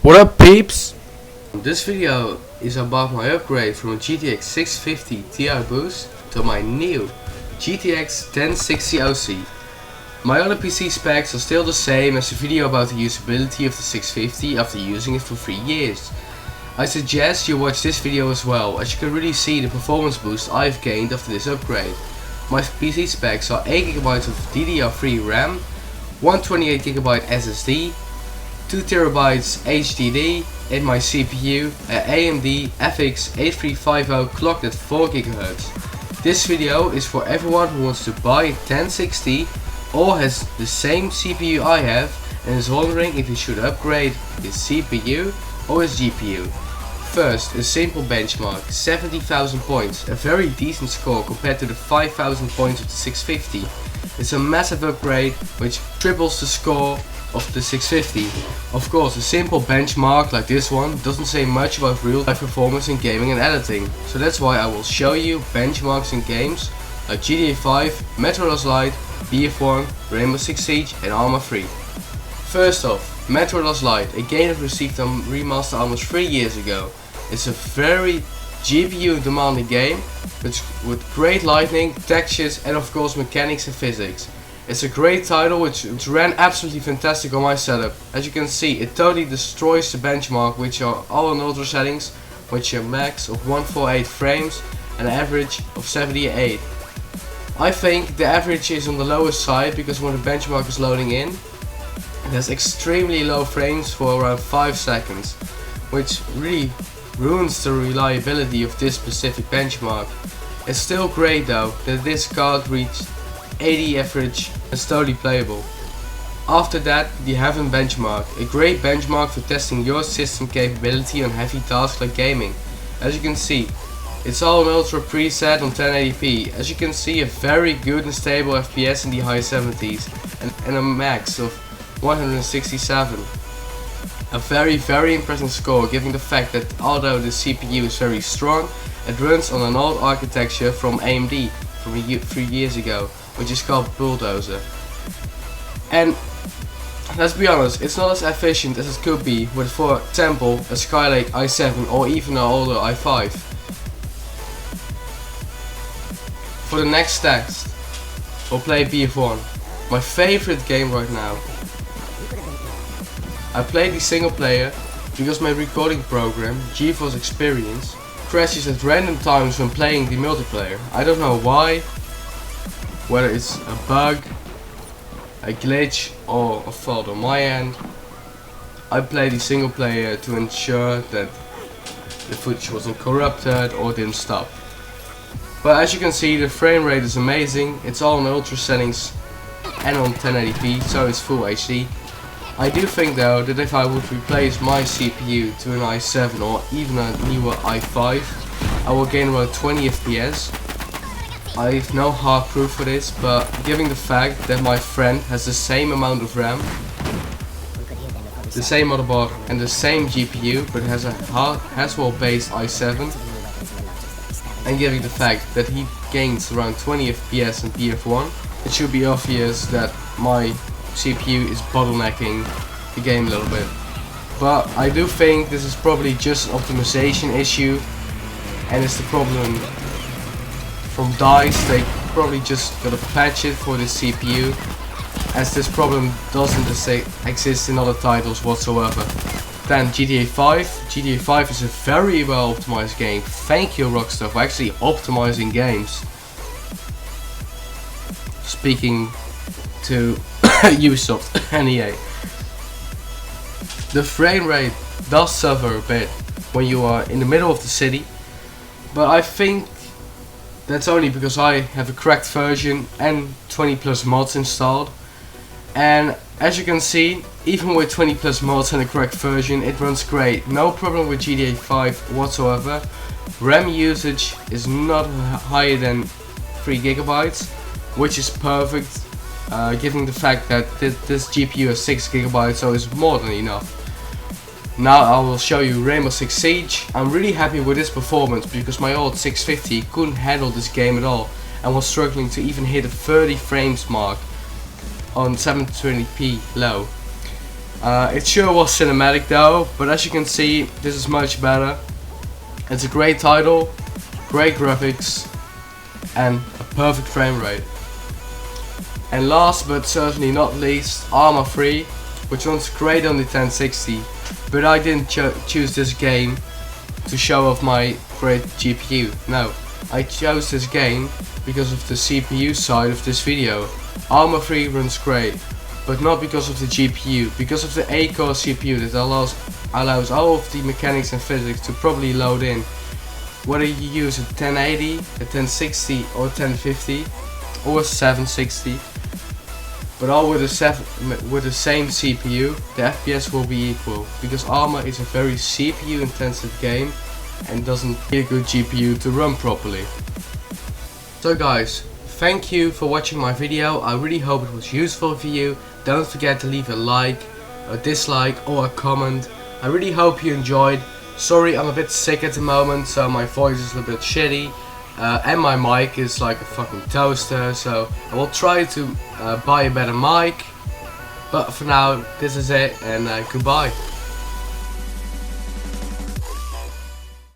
What up, peeps? This video is about my upgrade from a GTX 650 Ti boost to my new GTX 1060 OC. My other PC specs are still the same as the video about the usability of the 650 after using it for 3 years. I suggest you watch this video as well, as you can really see the performance boost I've gained after this upgrade. My PC specs are 8GB of DDR3 RAM, 128GB SSD, 2TB HDD, and my CPU, an AMD fx-8350 clocked at 4GHz. This video is for everyone who wants to buy a 1060 or has the same CPU I have and is wondering if he should upgrade his CPU or his GPU. First, a simple benchmark, 70,000 points, a very decent score compared to the 5,000 points of the 650. It's a massive upgrade which triples the score of the 650. Of course, a simple benchmark like this one doesn't say much about real life performance in gaming and editing, so that's why I will show you benchmarks in games like GTA 5, Metro Last Light, BF1, Rainbow Six Siege and Arma 3. First off, Metro Last Light, a game that received a remaster almost 3 years ago. It's a very GPU demanding game with great lighting, textures and of course mechanics and physics. It's a great title which ran absolutely fantastic on my setup. As you can see, it totally destroys the benchmark, which are all in ultra settings, which are max of 148 frames and an average of 78. I think the average is on the lowest side because when the benchmark is loading in, it has extremely low frames for around 5 seconds, which really ruins the reliability of this specific benchmark. It's still great though that this card reached 80 average and totally playable. After that, the Heaven benchmark, a great benchmark for testing your system capability on heavy tasks like gaming. As you can see, it's all an ultra preset on 1080p. As you can see, a very good and stable FPS in the high 70s and a max of 167. A very impressive score given the fact that although the CPU is very strong, it runs on an old architecture from AMD from 3 years ago, which is called Bulldozer. And let's be honest, it's not as efficient as it could be with, for example, a Skylake i7 or even an older i5. For the next test, we'll play BF1, my favorite game right now. I play the single player because my recording program, GeForce Experience, crashes at random times when playing the multiplayer. I don't know why, whether it's a bug, a glitch or a fault on my end. I play the single player to ensure that the footage wasn't corrupted or didn't stop. But as you can see, the frame rate is amazing. It's all in ultra settings and on 1080p, so it's full HD. I do think though that if I would replace my CPU to an i7 or even a newer i5, I will gain around 20 FPS. I have no hard proof for this, but given the fact that my friend has the same amount of RAM, the same motherboard and the same GPU but has a Haswell based i7, and given the fact that he gains around 20 FPS in BF1, it should be obvious that my CPU is bottlenecking the game a little bit. But I do think this is probably just an optimization issue, and it's the problem from DICE. They probably just gotta patch it for the CPU, as this problem doesn't exist in other titles whatsoever. Then GTA 5. GTA 5 is a very well optimized game. Thank you Rockstar for actually optimizing games. Speaking to Ubisoft and EA. The frame rate does suffer a bit when you are in the middle of the city, but I think that's only because I have a cracked version and 20 plus mods installed. And as you can see, even with 20 plus mods and a cracked version, it runs great. No problem with GTA 5 whatsoever. RAM usage is not higher than 3GB, which is perfect. Given the fact that this GPU has 6GB, so it's more than enough. Now I will show you Rainbow Six Siege. I'm really happy with this performance because my old 650 couldn't handle this game at all and was struggling to even hit a 30 frames mark on 720p low. It sure was cinematic though, but as you can see, this is much better. It's a great title, great graphics, and a perfect frame rate. And last but certainly not least, Arma 3, which runs great on the 1060, but I didn't choose this game to show off my great GPU. No, I chose this game because of the CPU side of this video. Arma 3 runs great, but not because of the GPU, because of the 8-core CPU that allows all of the mechanics and physics to properly load in. Whether you use a 1080, a 1060 or 1050 or a 760, but all with the same CPU, the FPS will be equal, because Arma is a very CPU intensive game and doesn't need a good GPU to run properly. So guys, thank you for watching my video. I really hope it was useful for you. Don't forget to leave a like, a dislike or a comment. I really hope you enjoyed. Sorry, I'm a bit sick at the moment, so my voice is a bit shitty. And my mic is like a fucking toaster, so I will try to buy a better mic. But for now, this is it, and goodbye.